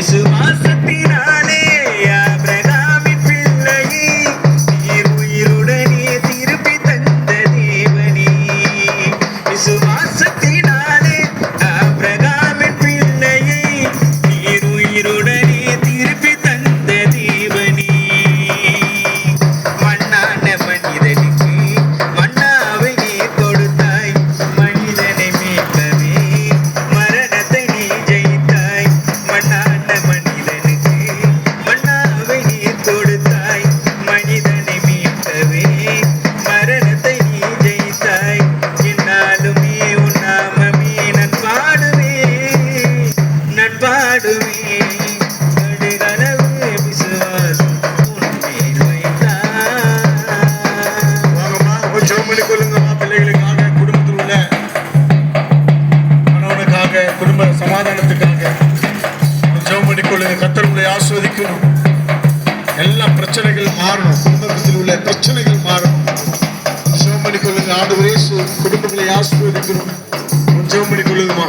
விசுவாசத்தினாலே ஆபிரகாமின் பிள்ளையை நீர் உயிருடனே திருப்பி தந்த தேவனே. விசுவாசத்தினாலே ஆபிரகாமின் பிள்ளையை நீர் உயிருடனே திருப்பி தந்த தேவனே. மண்ணான மனிதனுக்கு மன்னாவை நீ கொடுத்தாய், மனிதனை மீட்கவே மரணத்தை நீ ஜெயித்தாய். மண்ணான மனிதனுக்கு மன்னாவை நீ கொடுத்தாய், மனிதனை மீட்கவே மரணத்தை நீ ஜெயித்தாய். என்னாலுமே உன் நாமமே நான் பாடுவேன், நான் பாடுவேன். கடுகளவு விசுவாசம் உன் மேல் வைத்தாய். ஜெபம் பண்ணி கொள்ளுங்கம்மா. பிள்ளைகளுக்காக, குடும்பத்தில் உள்ள கணவனுக்காக, குடும்ப சமாதானத்துக்காக ஜெபம் பண்ணி கொள்ளுங்க. கர்த்தர் உங்களை ஆசீர்வதிக்கணும். எல்லா பிரச்சனைகள் மாறணும், குடும்பத்தில் உள்ள பிரச்சனைகள் மாறணும். ஜெபம் பண்ணி கொள்ளுங்க. ஆண்டவரே குடும்பங்களை ஆசீர்வதிக்கணும். ஜெபம் பண்ணி கொள்ளுங்கம்மா.